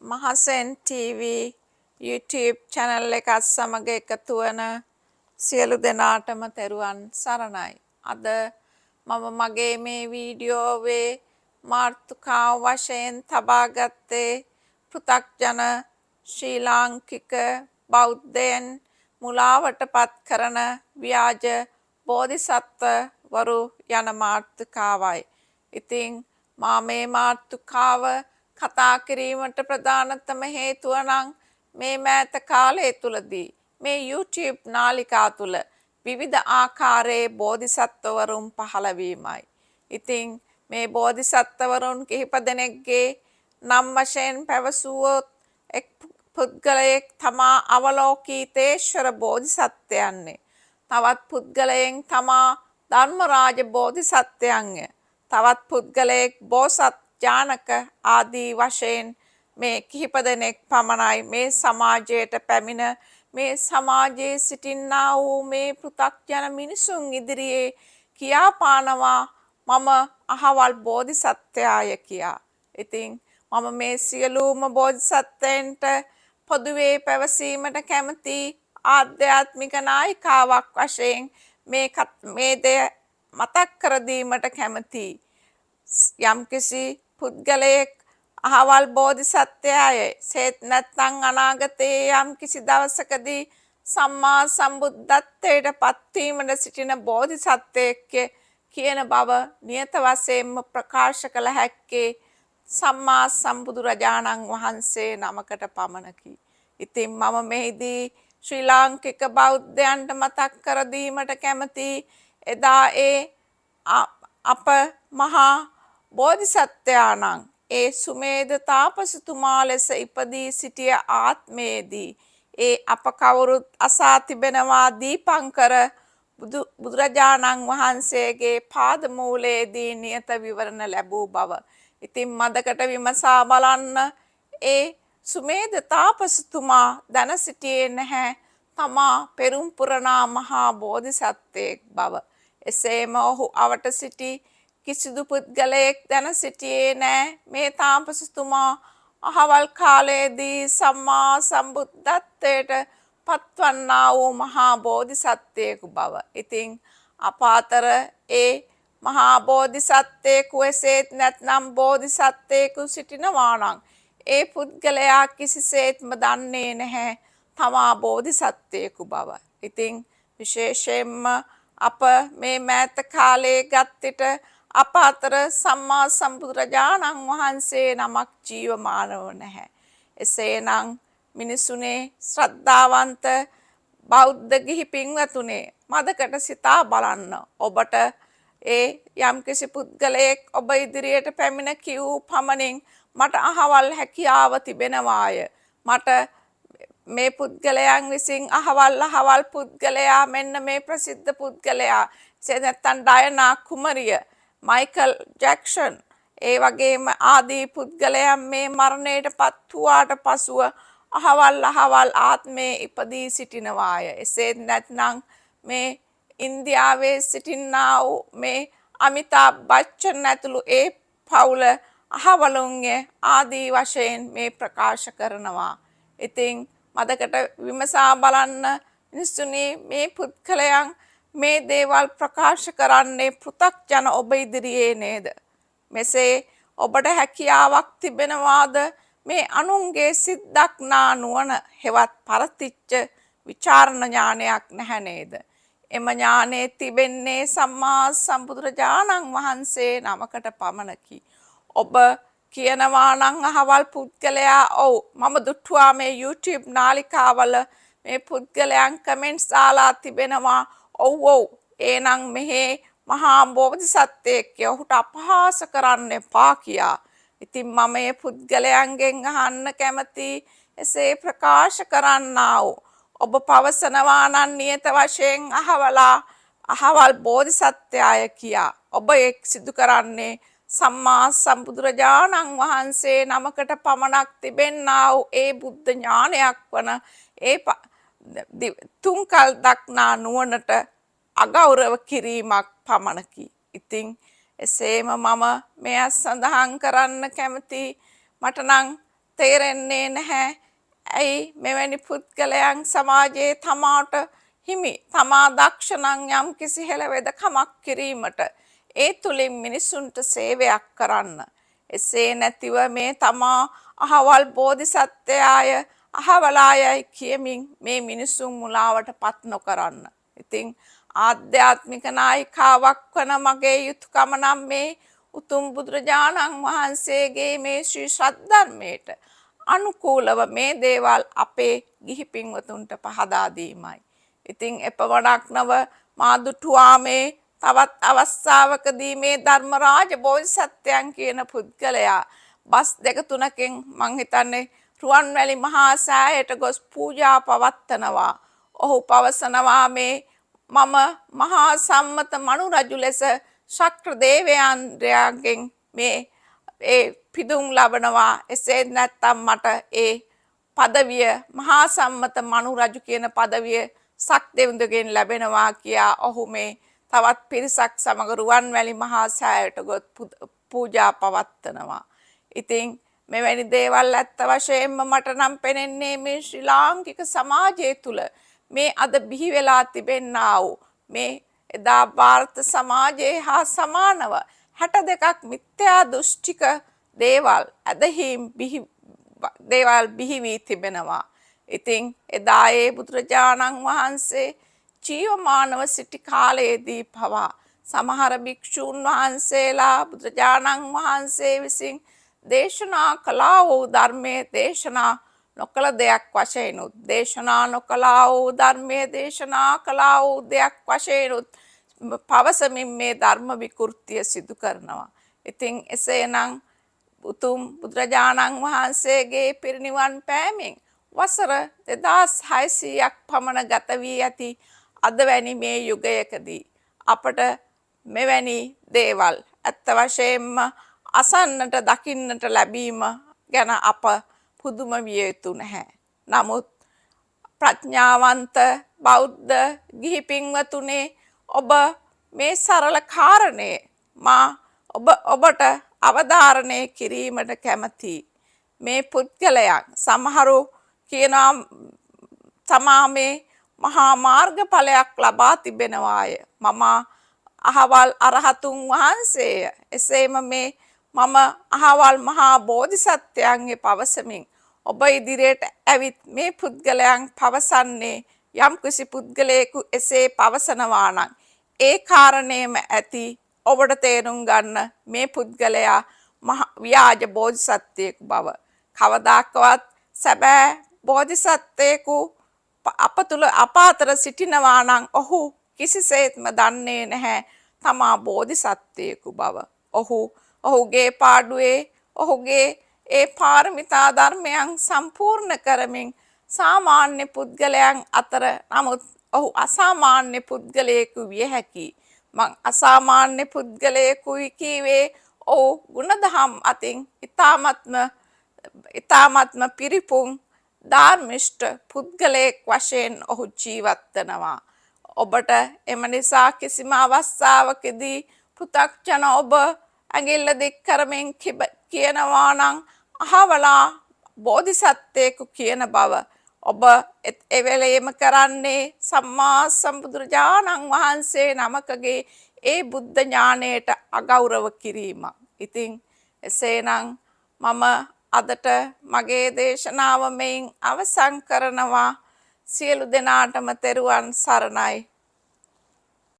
Mahasen TV YouTube channel එකත් සමග එකතු වන සියලු දෙනාටම තෙරුවන් සරණයි. අද මම මගේ මේ වීඩියෝවේ මාතෘකාව වශයෙන් තබා ගත්තේ පෘථග්ජන ශ්‍රී ලාංකික බෞද්ධයන් මුලාවටපත් කරන ව්‍යාජ බෝධිසත්ව වරු යන මාතෘකාවයි. ඉතින් මා මේ මාතෘකාව කතා කිරීමට ප්‍රධානතම හේතුව නම් මේ මෑත කාලය තුලදී මේ YouTube නාලිකා තුල විවිධ ආකාරයේ බෝධිසත්වවරුන් පහළ වීමයි. ඉතින් මේ බෝධිසත්වවරුන් කිහිප දෙනෙක්ගේ නම් වශයෙන් පැවසුවොත් එක් පුද්ගලයෙක් තමා අවලෝකීතේශ්වර බෝධිසත්වයන්ය. තවත් පුද්ගලයෙක් තමා ධර්මරාජ බෝධිසත්වයන්ය. තවත් පුද්ගලයෙක් බෝසත් ජානක ආදී වශයෙන් මේ කිහිප දෙනෙක් පමණයි මේ සමාජයට පැමිණ මේ සමාජයේ සිටින්නා වූ මේ පෘථග්ජන මිනිසුන් ඉදිරියේ කියාපානවා මම අහවල් බෝධිසත්වයාය කියා. ඉතින් මම මේ සියලුම බෝධිසත්වයන්ට පොදුවේ පැවසීමට කැමති ආධ්‍යාත්මික නායිකාවක් වශයෙන් මේ දෙය මතක් කර දීමට කැමතියි. යම්කිසි පුද්ගලයෙක් අහවල් බෝධිසත්වයාය සේත් නැත්නම් අනාගතයේ යම්කිසි දවසකදී සම්මා සම්බුද්ධත්වයට පත්වීමට සිටින බෝධිසත්වයෙක් කියන බව නියත වශයෙන්ම ප්‍රකාශ කළ හැක්කේ සම්මා සම්බුදුරජාණන් වහන්සේ නමකට පමණකි. ඉතින් මම මෙහිදී ශ්‍රී ලාංකික බෞද්ධයන්ට මතක් කර දීමට කැමතියි එදා අප මහා බෝධිසත්වයාණන් ඒ සුමේධ තාපසතුමා ලෙස ඉපදී සිටිය ආත්මයේදී අප කවුරුත් අසා තිබෙනවා දීපංකර බුදුරජාණන් වහන්සේගේ පාදමූලයේදී නියත විවරණ ලැබූ බව. ඉතින් මදකට විමසා බලන්න සුමේධ තාපසතුමා දැන සිටියේ නැහැ තමා පෙරුම් පුරනා මහා බෝධිසත්වයෙක් බව. එසේම ඔහු අවට සිටි කිසිදු පුද්ගලයෙක් දැන සිටියේ නෑ මේ තාපසතුමා අහවල් කාලයේදී සම්මා සම්බුද්ධත්වයට පත්වන්නා වූ මහා බෝධිසත්වයෙකු බව. ඉතින් අප අතර මහා බෝධිසත්වයෙකු එසේත් නැත්නම් බෝධිසත්වයෙකු සිටිනවා නම් පුද්ගලයා කිසිසේත්ම දන්නේ නැහැ තමා බෝධිසත්වයෙකු බව. ඉතින් විශේෂයෙන්ම අප මේ මෑත කාලයේ ගත්තිට අප අතර සම්මා සම්බුදුරජාණන් වහන්සේ නමක් ජීවමානව නැහැ. එසේනම් මිනිසුනේ ශ්‍රද්ධාවන්ත බෞද්ධ ගිහි පින්වතුනේ මදකට සිතා බලන්න. ඔබට යම්කිසි පුද්ගලයෙක් ඔබ ඉදිරියට පැමිණ කිව් පමණින් මට අහවල් හැකියාව තිබෙනවාය. මට මේ පුද්ගලයන් විසින් අහවල් පුද්ගලයා මෙන්න මේ ප්‍රසිද්ධ පුද්ගලයා නැත්නම් ඩයනා කුමරිය මයිකල් ජැක්සන් වගේම ආදී පුද්ගලයන් මේ මරණයට පත් වූාට පසුව අහවල් ආත්මේ ඉපදී සිටිනවාය. එසේත් නැත්නම් මේ ඉන්දියාවේ සිටින්නා වූ මේ අමිතාබ් බච්චන් ඇතුළු පවුල අහවලුන්ගේ ආදී වශයෙන් මේ ප්‍රකාශ කරනවා. ඉතින් මදකට විමසා බලන්න මිනිස්සුනි මේ පුද්ගලයන් මේ දේවල් ප්‍රකාශ කරන්නේ පෘථග්ජන ඔබ ඉදිරියේ නේද? මෙසේ ඔබට හැකියාවක් තිබෙනවාද මේ අනුන්ගේ සිත් දක්නා නුවණ හෙවත් පරතිච්ච විචාරණ ඥානයක් නැහැ නේද? එම ඥානෙ තිබෙන්නේ සම්මා සම්බුදුරජාණන් වහන්සේ නමකට පමණකි. ඔබ කියනවා නම් අහවල් පුද්ගලයා මම දුටුවා මේ YouTube නාලිකාවල මේ පුද්ගලයන් කමෙන්ට්ස් දාලා තිබෙනවා ඔව් එහෙනම් මෙහි මහා බෝධිසත්වයෙක් ඔහුට අපහාස කරන්න එපා කියා. ඉතින් මම මේ පුද්ගලයන්ගෙන් අහන්න කැමති එසේ ප්‍රකාශ කරන්නා වූ ඔබ පවසනවා නම් නියත වශයෙන් අහවල් බෝධිසත්වයාය කියා. ඔබ සිදු කරන්නේ සම්මා සම්බුදුරජාණන් වහන්සේ නමකට පමණක් තිබෙන්නා වූ බුද්ධ ඥානයක් වන තුන්කල් දක්නා නුවණට අගෞරව කිරීමක් පමණකි. ඉතින් එසේම මම මෙය සඳහන් කරන්න කැමති මට නම් තේරෙන්නේ නැහැ. ඇයි මෙවැනි පුද්ගලයන් සමාජයේ තමාට හිමි තමා දක්ෂ නම් යම් කිසි හෙළවෙදකමක් කිරීමට ඒ තුලින් මිනිසුන්ට සේවයක් කරන්න. එසේ නැතිව මේ තමා අහවල් බෝධිසත්වයාය අහවලායයි කියමින් මේ මිනිසුන් මුලාවට පත් නොකරන්න. ඉතින් ආධ්‍යාත්මික නායිකාවක් වන මගේ යුතුයකම නම් මේ උතුම් බුදුරජාණන් වහන්සේගේ මේ ශ්‍රී සද්ධර්මයට අනුකූලව මේ දේවල් අපේ ගිහි පින්වතුන්ට පහදා දීමයි. ඉතින් එපමණක් නොව මා දුටුවා මේ තවත් අවස්ථාවකදී මේ ධර්මරාජ බෝධිසත්වයන් කියන පුද්ගලයා බස් දෙක තුනකින් මං හිතන්නේ රුවන්වැලි මහා සෑයට ගොස් පූජා පවත්වනවා. ඔහු පවසනවා මේ මම මහා සම්මත මනු රජු ලෙස ශක්‍ර දේවයන්ද්‍රයන්ගෙන් මේ පිදුම් ලබනවා. එසේ නැත්තම් මට ඒ පදවිය මහා සම්මත මනු රජු කියන පදවිය සක්දෙවිඳුගෙන් ලැබෙනවා කියා ඔහු මේ තවත් පිරිසක් සමග රුවන්වැලි මහා සෑයට ගොස් පූජා පවත්වනවා. ඉතින් මෙවැනි දේවල් ඇත්ත වශයෙන්ම මට නම් පෙනෙන්නේ මේ ශ්‍රී ලාංකික සමාජය තුළ මේ අද බිහි වෙලා තිබෙන්නා වූ මේ එදා ಭಾರತ සමාජයේ හා සමානව 62ක් මිත්‍යා දෘෂ්ටික දේවල් ඇදහිම් දේවල් බිහි වී තිබෙනවා. ඉතින් එදා ඒ බුදුරජාණන් වහන්සේ ජීවමානව සිටි කාලයේදී පවා සමහර භික්ෂූන් වහන්සේලා බුදුරජාණන් වහන්සේ විසින් දේශනා කළා වූ ධර්මයේ දේශනා නොකළ දෙයක් වශයෙන් දේශනා නොකළා වූ ධර්මයේ දේශනා කළා වූ දෙයක් වශයෙන් පවසමින් මේ ධර්ම විකෘතිය සිදු කරනවා. ඉතින් එසේනම් උතුම් බුදුරජාණන් වහන්සේගේ පිරිනිවන් පෑමෙන් වසර 2600ක් පමණ ගත වී ඇති අද වැනි මේ යුගයකදී අපට මෙවැනි දේවල් ඇත්ත වශයෙන්ම අසන්නට දකින්නට ලැබීම ගැන අප පුදුම විය යුතු නැහැ. නමුත් ප්‍රඥාවන්ත බෞද්ධ ගිහි පින්වතුනේ ඔබ මේ සරල කාරණේ මා ඔබට අවධාරණය කිරීමට කැමැතියි. මේ පුද්ගලයන් සමහරු කියනවා තමා මේ මහා මාර්ගඵලයක් ලබා තිබෙනවාය. මම අහවල් අරහතුන් වහන්සේය. එසේම මේ මම අහවල් මහා බෝධිසත්වයන්ගේ පවසමින් ඔබ ඉදිරියට ඇවිත් මේ පුද්ගලයන් පවසන්නේ යම් කිසි පුද්ගලයෙකු එසේ පවසනවා නම් ඒ කාරණේම ඇති ඔබට තේරුම් ගන්න මේ පුද්ගලයා ව්‍යාජ බෝධිසත්වයෙකු බව. කවදාකවත් සැබෑ බෝධිසත්වයෙකු අප අතර සිටිනවා නම් ඔහු කිසිසේත්ම දන්නේ නැහැ තමා බෝධිසත්වයෙකු බව. ඔහුගේ පාඩුවේ ඔහුගේ ඒ පාරමිතා ධර්මයන් සම්පූර්ණ කරමින් සාමාන්‍ය පුද්ගලයන් අතර නමුත් ඔහු අසාමාන්‍ය පුද්ගලයෙකු විය හැකියි. මං අසාමාන්‍ය පුද්ගලයෙකුයි කීවේ ඔහු ගුණදහම් අතින් ඊ타මත්ම පිරිපුන් ධර්මිෂ්ඨ පුද්ගලයෙක් වශයෙන් ඔහු ජීවත් වෙනවා. ඔබට එම නිසා කිසිම අවස්ථාවකදී පෘථග්ජන ඔබ ඇඟිල්ල දික් කරමින් කියනවා නම් අහවලා බෝධිසත්වයෙකු කියන බව ඔබ එවෙලෙම කරන්නේ සම්මා සම්බුදුරජාණන් වහන්සේ නමකගේ ඒ බුද්ධ ඥාණයට අගෞරව කිරීම. ඉතින් එසේනම් මම අදට මගේ දේශනාව මෙයින් අවසන් කරනවා. සියලු දෙනාටම තෙරුවන් සරණයි.